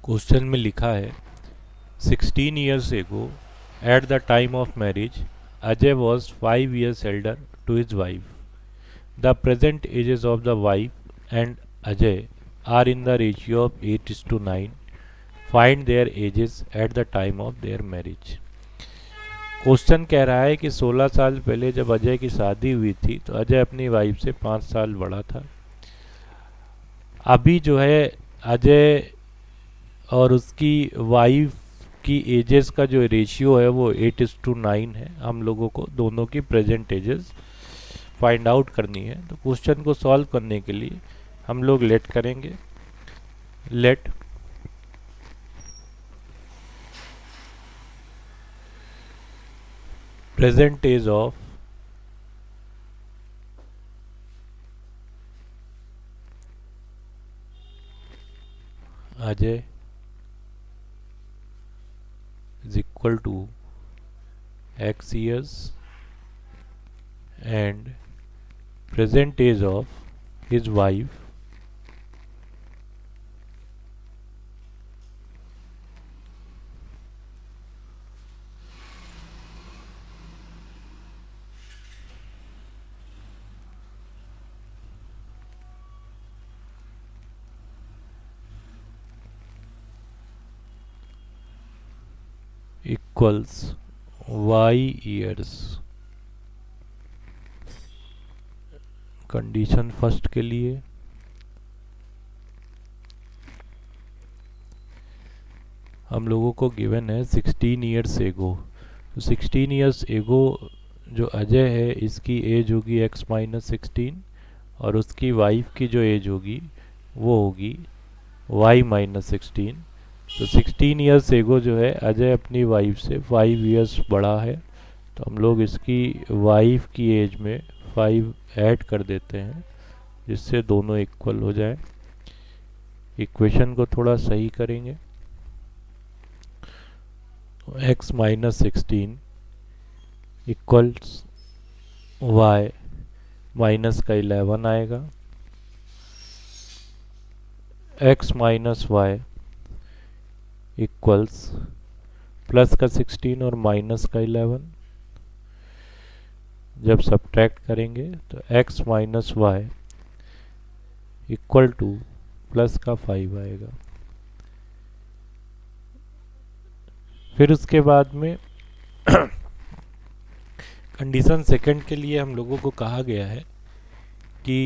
Question में लिखा है 16 years ago at the time of marriage Ajay was 5 years elder to his wife. The present ages of the wife and Ajay are in the ratio of 8:9. Find their ages at the time of their marriage. Question कह रहा है कि 16 साल पहले जब अजय की शादी हुई थी तो अजय अपनी वाइफ से 5 साल बड़ा था। अभी जो है अजय और उसकी वाइफ की एजेस का जो रेशियो है वो 8:9 है। हम लोगों को दोनों की प्रेजेंट एजेस फाइंड आउट करनी है। तो क्वेश्चन को सॉल्व करने के लिए हम लोग लेट करेंगे। Let present age of Ajay is equal to x years and present age of his wife equals y years। Condition first के लिए हम लोगों को गिवन है 16 ईयर्स एगो। तो 16 ईयर्स एगो जो अजय है इसकी एज होगी x-16 और उसकी वाइफ की जो एज होगी वो होगी y-16। तो 16 ईयर्स एगो जो है अजय अपनी वाइफ से 5 ईयर्स बड़ा है। तो हम लोग इसकी वाइफ की एज में 5 ऐड कर देते हैं जिससे दोनों इक्वल हो जाए। इक्वेशन को थोड़ा सही करेंगे तो x-16 इक्वल्स y माइनस का 11 आएगा। x minus y equals plus का 16 और माइनस का 11। जब सब्ट्रैक्ट करेंगे तो x minus y equal to plus का 5 आएगा। फिर उसके बाद में कंडीशन सेकंड के लिए हम लोगों को कहा गया है कि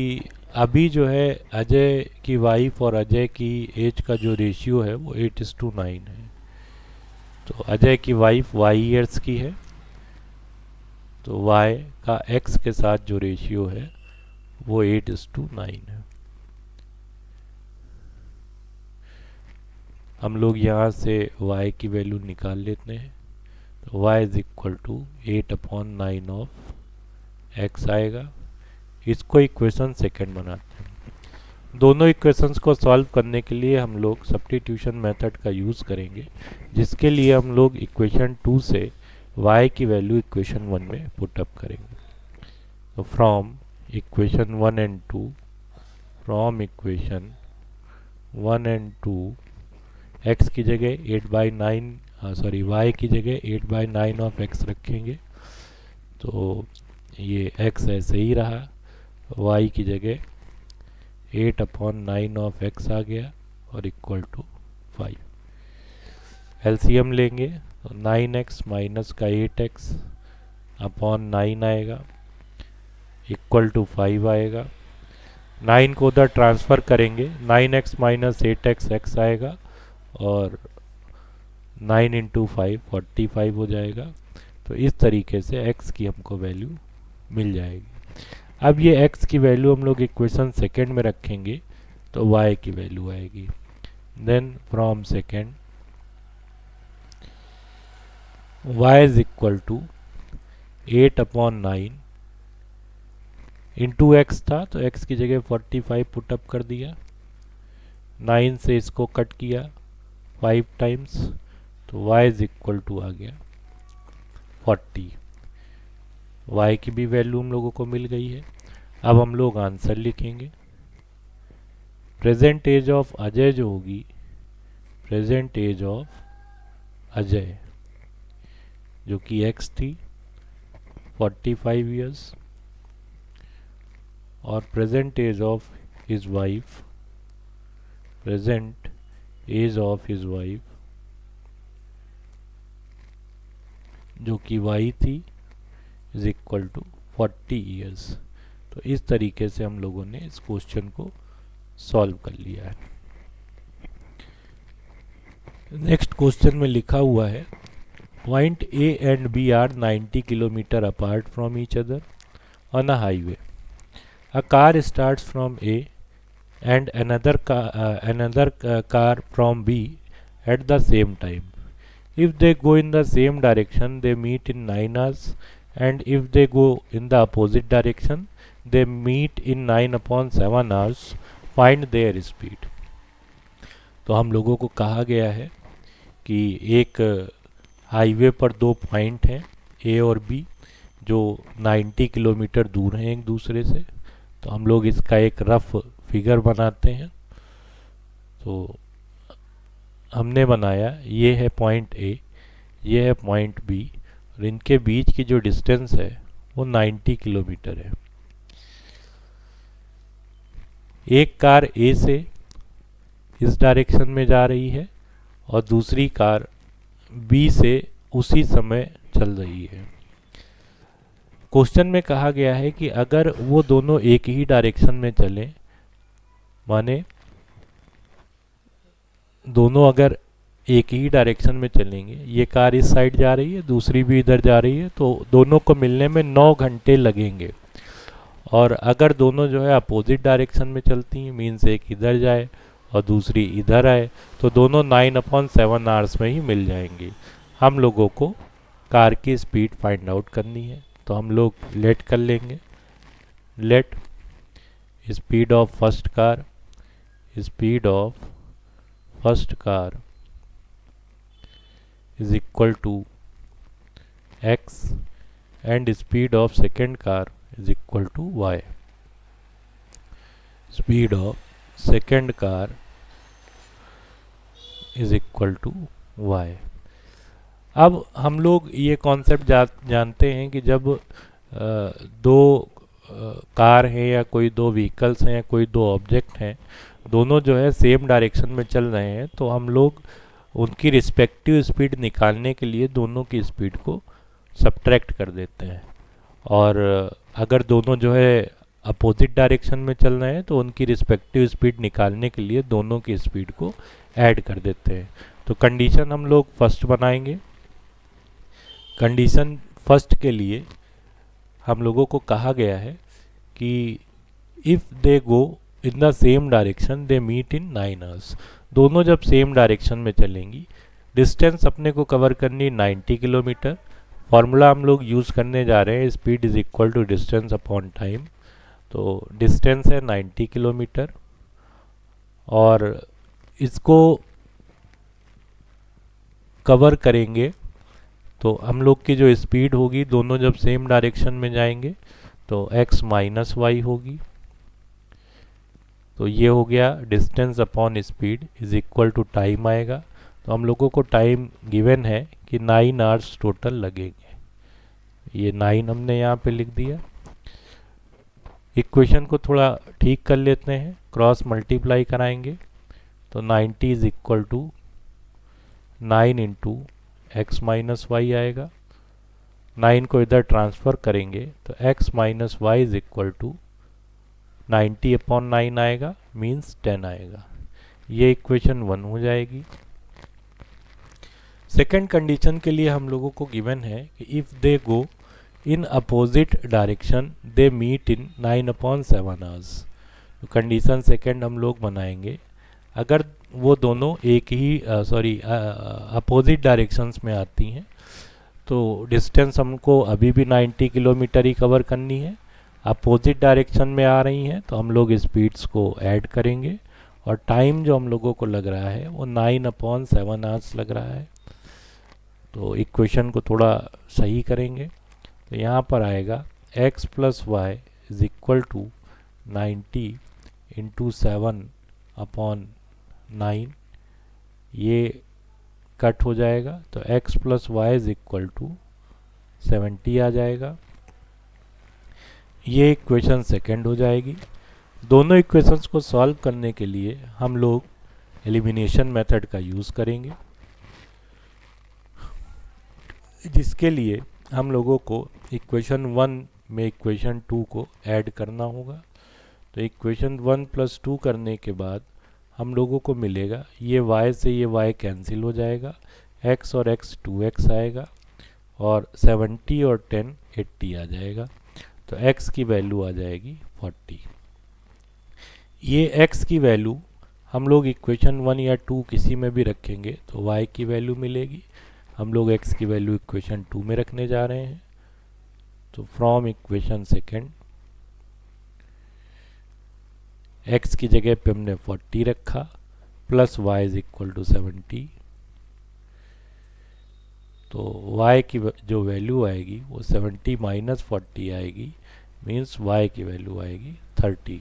अभी जो है अजय की वाइफ और अजय की एज का जो रेशियो है वो 8:9 है। तो अजय की वाइफ y ईयर्स की है तो y का x के साथ जो रेशियो है वो 8:9 है। हम लोग यहाँ से y की वैल्यू निकाल लेते हैं तो y is equal to 8/9 of x आएगा। इसको इक्वेशन सेकंड बनाते हैं। दोनों इक्वेशंस को सॉल्व करने के लिए हम लोग सब्स्टिट्यूशन मेथड का यूज़ करेंगे जिसके लिए हम लोग इक्वेशन 2 से y की वैल्यू इक्वेशन 1 में पुट अप करेंगे। तो from equation 1 and 2 from equation 1 and 2 x की जगह 8/9 सॉरी y की जगह 8/9 ऑफ x रखेंगे तो ये x ऐसे ही रहा। y की जगह 8/9 ऑफ x आ गया और इक्वल टू 5। एलसीएम लेंगे तो 9x माइनस का 8x अपॉन 9 आएगा इक्वल टू 5 आएगा। 9 को उधर ट्रांसफ़र करेंगे 9x माइनस 8x x आएगा और 9 इंटू 5 45 हो जाएगा। तो इस तरीके से x की हमको वैल्यू मिल जाएगी। अब ये x की वैल्यू हम लोग इक्वेशन सेकेंड में रखेंगे तो y की वैल्यू आएगी। Then from second y is equal to 8/9 into x था तो x की जगह 45 पुटअप कर दिया। 9 से इसको कट किया 5 टाइम्स तो y इज इक्वल टू आ गया 40। y की भी वैल्यू हम लोगों को मिल गई है। अब हम लोग आंसर लिखेंगे। प्रेजेंट एज ऑफ अजय जो होगी प्रेजेंट एज ऑफ अजय जो कि एक्स थी 45 ईयर्स, और present age of his wife, present age of his wife जो कि वाई थी इज इक्वल टू 40 ईयर्स। तो इस तरीके से हम लोगों ने इस क्वेश्चन को सॉल्व कर लिया है। नेक्स्ट क्वेश्चन में लिखा हुआ है point A and B are 90 kilometre apart from each other on a highway. A car starts from A and another car from B at the same time. If they go in the same direction, they meet in 9 hours, and if they go in the opposite direction, they meet in 9/7 hours. Find their speed. तो हम लोगों को कहा गया है कि एक highway पर दो पॉइंट हैं ए और बी जो 90 किलोमीटर दूर हैं एक दूसरे से। तो हम लोग इसका एक रफ फिगर बनाते हैं। तो हमने बनाया, ये है पॉइंट ए, ये है पॉइंट बी, और इनके बीच की जो डिस्टेंस है वो 90 किलोमीटर है। एक कार ए से इस डायरेक्शन में जा रही है और दूसरी कार बी से उसी समय चल रही है। क्वेश्चन में कहा गया है कि अगर वो दोनों एक ही डायरेक्शन में चलें, माने दोनों अगर एक ही डायरेक्शन में चलेंगे, ये कार इस साइड जा रही है दूसरी भी इधर जा रही है, तो दोनों को मिलने में 9 घंटे लगेंगे। और अगर दोनों जो है अपोजिट डायरेक्शन में चलती हैं, मीन्स एक इधर जाए और दूसरी इधर आए, तो दोनों 9/7 आवर्स में ही मिल जाएंगी। हम लोगों को कार की स्पीड फाइंड आउट करनी है, तो हम लोग लेट कर लेंगे। Let speed of first car, speed of first car is equal to x and speed of second car is equal to y. Speed of second car is equal to y. अब हम लोग ये concept जानते हैं कि जब दो car हैं या कोई दो व्हीकल्स हैं या कोई दो ऑब्जेक्ट हैं, दोनों जो है सेम डायरेक्शन में चल रहे हैं, तो हम लोग उनकी रिस्पेक्टिव स्पीड निकालने के लिए दोनों की स्पीड को सब्ट्रैक्ट कर देते हैं। और अगर दोनों जो है अपोजिट डायरेक्शन में चल रहे हैं तो उनकी रिस्पेक्टिव स्पीड निकालने के लिए दोनों की स्पीड को ऐड कर देते हैं। तो कंडीशन हम लोग फर्स्ट बनाएंगे। कंडीशन फर्स्ट के लिए हम लोगों को कहा गया है कि if they go in the same direction they meet in 9 hours. दोनों जब सेम डायरेक्शन में चलेंगी, डिस्टेंस अपने को कवर करनी 90 किलोमीटर। फॉर्मूला हम लोग यूज़ करने जा रहे हैं speed is equal to distance upon time. तो डिस्टेंस है 90 किलोमीटर और इसको कवर करेंगे तो हम लोग की जो स्पीड होगी, दोनों जब सेम डायरेक्शन में जाएंगे तो x माइनस वाई होगी। तो ये हो गया distance upon speed is equal to time आएगा। तो हम लोगों को टाइम गिवन है कि 9 आवर्स टोटल लगेंगे। ये 9 हमने यहाँ पे लिख दिया। इक्वेशन को थोड़ा ठीक कर लेते हैं, क्रॉस मल्टीप्लाई कराएंगे तो 90 is equal to 9 into x minus y आएगा। 9 को इधर ट्रांसफ़र करेंगे तो x minus y is equal to 90/9 आएगा, मीन्स 10 आएगा। ये इक्वेशन 1 हो जाएगी। सेकेंड कंडीशन के लिए हम लोगों को गिवन है कि if they go in opposite direction they meet in 9/7 hours. तो कंडीशन सेकेंड हम लोग बनाएंगे, अगर वो दोनों एक ही अपोजिट डायरेक्शंस में आती हैं तो डिस्टेंस हमको अभी भी 90 किलोमीटर ही कवर करनी है। अपोजिट डायरेक्शन में आ रही हैं तो हम लोग स्पीड्स को ऐड करेंगे और टाइम जो हम लोगों को लग रहा है वो 9/7 आवर्स लग रहा है। तो इक्वेशन को थोड़ा सही करेंगे तो यहाँ पर आएगा x plus y is equal to 90 into 7/9। ये कट हो जाएगा तो x plus y is equal to 70 आ जाएगा। ये इक्वेशन सेकेंड हो जाएगी। दोनों इक्वेशंस को सॉल्व करने के लिए हम लोग एलिमिनेशन मेथड का यूज़ करेंगे, जिसके लिए हम लोगों को इक्वेशन 1 में इक्वेशन 2 को ऐड करना होगा। तो इक्वेशन 1 प्लस 2 करने के बाद हम लोगों को मिलेगा, ये y से ये y कैंसिल हो जाएगा, x और x 2x आएगा और 70 और 10 80 आ जाएगा। तो x की वैल्यू आ जाएगी 40। ये x की वैल्यू हम लोग इक्वेशन 1 या 2 किसी में भी रखेंगे तो y की वैल्यू मिलेगी। हम लोग x की वैल्यू इक्वेशन 2 में रखने जा रहे हैं। तो फ्रॉम इक्वेशन सेकेंड x की जगह पे हमने 40 रखा plus y is equal to 70। तो y की जो वैल्यू आएगी वो 70 माइनस 40 आएगी, मीन्स y की वैल्यू आएगी 30।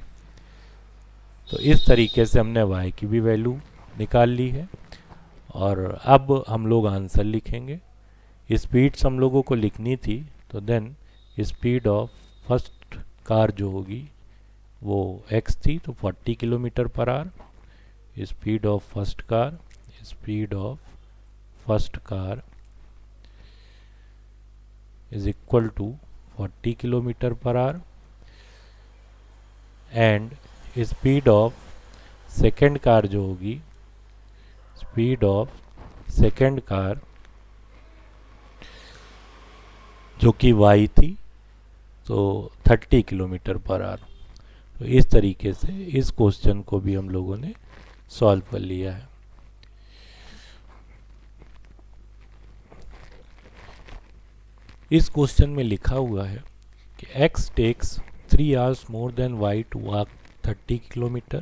तो इस तरीके से हमने y की भी वैल्यू निकाल ली है। और अब हम लोग आंसर लिखेंगे। स्पीड्स हम लोगों को लिखनी थी, तो then speed of first car जो होगी वो x थी, तो 40 kilometre per hour. Speed of first car is equal to 40 kilometre per hour and speed of second car जो होगी, स्पीड ऑफ सेकेंड कार जो कि y थी, तो 30 किलोमीटर पर आवर। तो इस तरीके से इस क्वेश्चन को भी हम लोगों ने सॉल्व कर लिया है। इस क्वेश्चन में लिखा हुआ है कि x takes 3 hours more than y to walk 30 kilometer,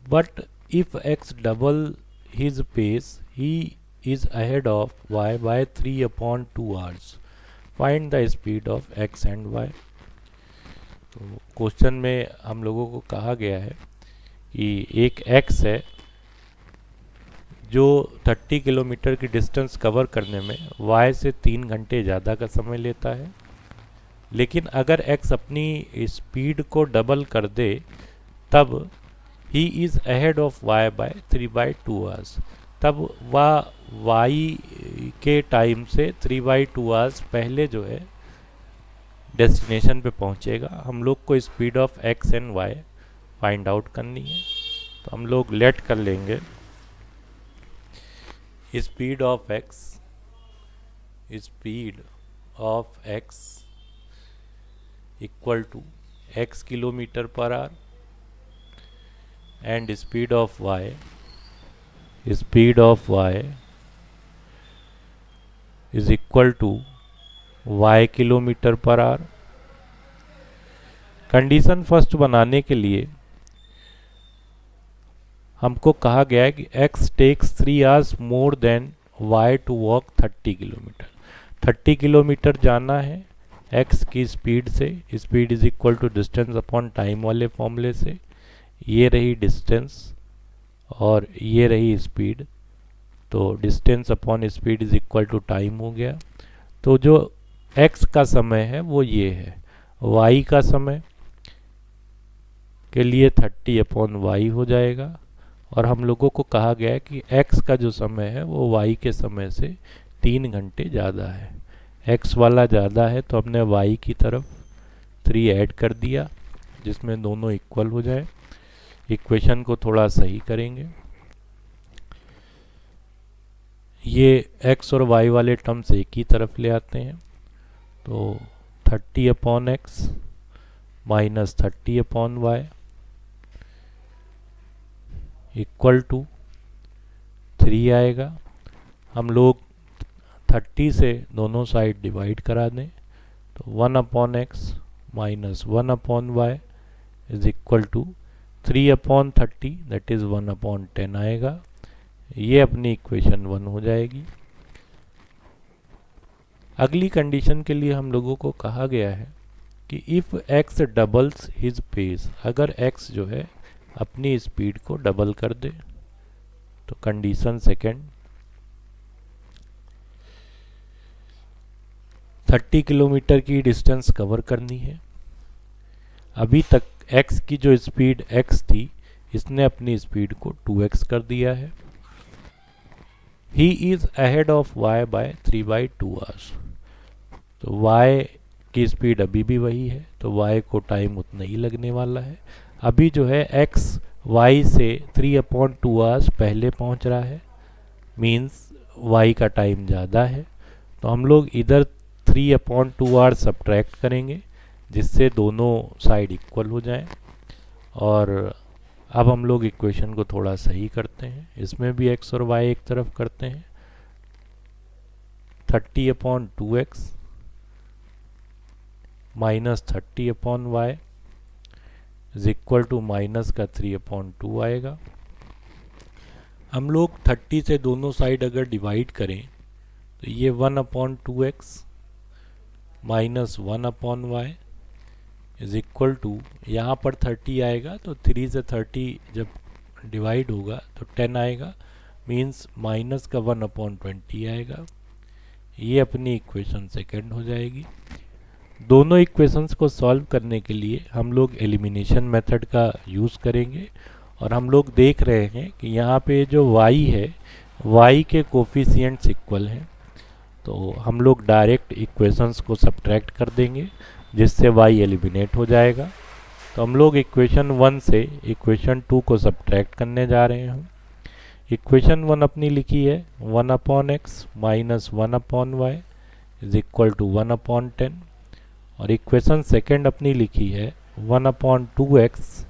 but if x double his pace, he is ahead of y by 3/2 hours. Find the speed of x and y. तो क्वेश्चन में हम लोगों को कहा गया है कि एक x है जो 30 किलोमीटर की डिस्टेंस कवर करने में y से 3 घंटे ज़्यादा का समय लेता है, लेकिन अगर x अपनी स्पीड को डबल कर दे तब ही is ahead of y by 3/2 hours, तब वह y के टाइम से 3/2 आवर्स पहले जो है डेस्टिनेशन पे पहुंचेगा। हम लोग को speed of x and y find out करनी है, तो हम लोग लेट कर लेंगे speed of x equal to x kilometre per hour and speed of y is equal to y kilometre per hour. Condition first बनाने के लिए हमको कहा गया है कि x takes 3 hours more than y to walk 30 kilometre. 30 kilometre जाना है x की स्पीड से, speed is equal to distance upon time वाले फॉर्मूले से। ये रही डिस्टेंस और ये रही स्पीड, तो distance upon speed is equal to time हो गया। तो जो x का समय है वो ये है, y का समय के लिए 30/y हो जाएगा। और हम लोगों को कहा गया है कि x का जो समय है वो y के समय से 3 घंटे ज़्यादा है। x वाला ज़्यादा है तो हमने y की तरफ 3 ऐड कर दिया, जिसमें दोनों इक्वल हो जाए। इक्वेशन को थोड़ा सही करेंगे, ये x और y वाले टर्म्स एक ही तरफ ले आते हैं, तो 30/x minus 30/y equal to 3 आएगा। हम लोग 30 से दोनों साइड डिवाइड करा दें, तो 1/x minus 1/y is equal to 3/30 that is 1/10 आएगा। ये अपनी इक्वेशन 1 हो जाएगी। अगली कंडीशन के लिए हम लोगों को कहा गया है कि if x doubles his pace, अगर x जो है अपनी स्पीड को डबल कर दे, तो कंडीशन सेकेंड, 30 किलोमीटर की डिस्टेंस कवर करनी है। अभी तक x की जो स्पीड x थी, इसने अपनी स्पीड को 2x कर दिया है। He is ahead of y by 3/2 hours. तो y की स्पीड अभी भी वही है, तो y को टाइम उतना ही लगने वाला है। अभी जो है x y से 3/2 आवर्स पहले पहुंच रहा है, मीन्स y का टाइम ज़्यादा है। तो हम लोग इधर 3/2 आवर्स सब्ट्रैक्ट करेंगे, जिससे दोनों साइड इक्वल हो जाएं। और अब हम लोग इक्वेशन को थोड़ा सही करते हैं, इसमें भी x और y एक तरफ करते हैं। 30/2x minus 30/y is equal to minus का 3/2 आएगा। हम लोग 30 से दोनों साइड अगर डिवाइड करें तो ये 1/2x minus 1/y is equal to, यहाँ पर 30 आएगा तो 3 से 30 जब डिवाइड होगा तो 10 आएगा, मीन्स माइनस का 1/20 आएगा। ये अपनी इक्वेशन सेकंड हो जाएगी। दोनों इक्वेशंस को सॉल्व करने के लिए हम लोग एलिमिनेशन मेथड का यूज़ करेंगे। और हम लोग देख रहे हैं कि यहाँ पे जो y है, y के कोफिशिएंट्स इक्वल हैं, तो हम लोग डायरेक्ट इक्वेशंस को सब्ट्रैक्ट कर देंगे, जिससे y एलिमिनेट हो जाएगा। तो हम लोग इक्वेशन 1 से इक्वेशन 2 को सब्ट्रैक्ट करने जा रहे हैं। हम इक्वेशन 1 अपनी लिखी है 1/x minus 1/y is equal to 1/10, और इक्वेशन सेकेंड अपनी लिखी है 1/2x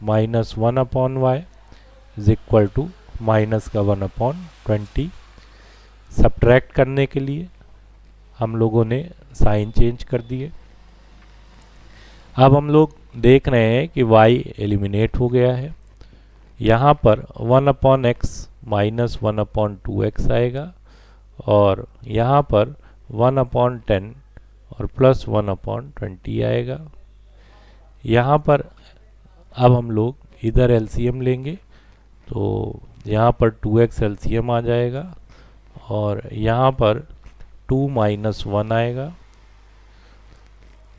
minus 1/y is equal to minus का 1/20। सब्ट्रैक्ट करने के लिए हम लोगों ने साइन चेंज कर दिए। अब हम लोग देख रहे हैं कि y एलिमिनेट हो गया है। यहाँ पर 1/x माइनस 1/2x आएगा, और यहाँ पर 1/10 और प्लस 1/20 आएगा। यहाँ पर अब हम लोग इधर एलसीएम लेंगे, तो यहाँ पर 2x एलसीएम आ जाएगा, और यहाँ पर 2 माइनस 1 आएगा।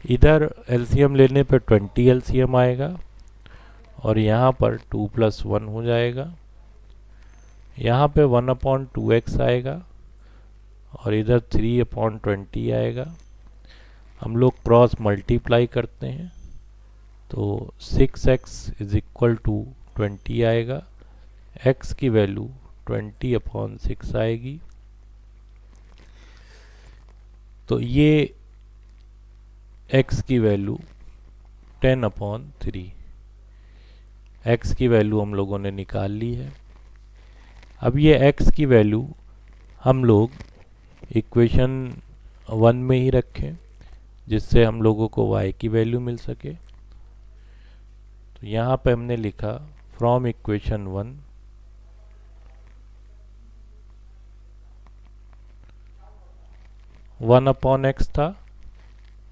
इधर एलसीएम लेने पर 20 एलसीएम आएगा, और यहाँ पर 2 प्लस 1 हो जाएगा। यहाँ पे 1/2x आएगा, और इधर 3/20 आएगा। हम लोग क्रॉस मल्टीप्लाई करते हैं, तो 6x इज इक्वल टू 20 आएगा। x की वैल्यू 20/6 आएगी। तो ये x की वैल्यू 10/3, x की वैल्यू हम लोगों ने निकाल ली है। अब ये x की वैल्यू हम लोग इक्वेशन 1 में ही रखें, जिससे हम लोगों को y की वैल्यू मिल सके। तो यहाँ पे हमने लिखा फ्रॉम इक्वेशन 1 1/x था,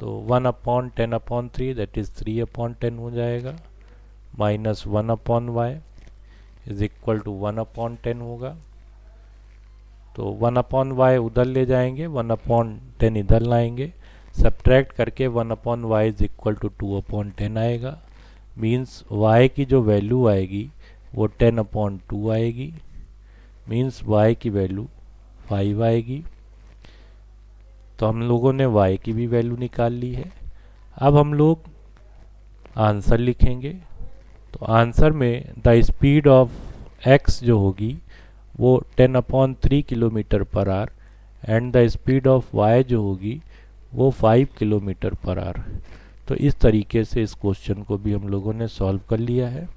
तो 1/10/3 दैट इज 3/10 हो जाएगा, minus 1/y is equal to 1/10 होगा। तो 1/y उधर ले जाएंगे, 1/10 इधर लाएंगे, सब्ट्रैक्ट करके 1/y इज इक्वल टू 2/10 आएगा। मीन्स y की जो वैल्यू आएगी वो 10/2 आएगी, मीन्स y की वैल्यू 5 आएगी। तो हम लोगों ने y की भी वैल्यू निकाल ली है। अब हम लोग आंसर लिखेंगे। तो आंसर में द स्पीड ऑफ x जो होगी वो 10/3 kilometre per hour, and the speed of y जो होगी वो 5 किलोमीटर पर आवर। तो इस तरीके से इस क्वेश्चन को भी हम लोगों ने सॉल्व कर लिया है।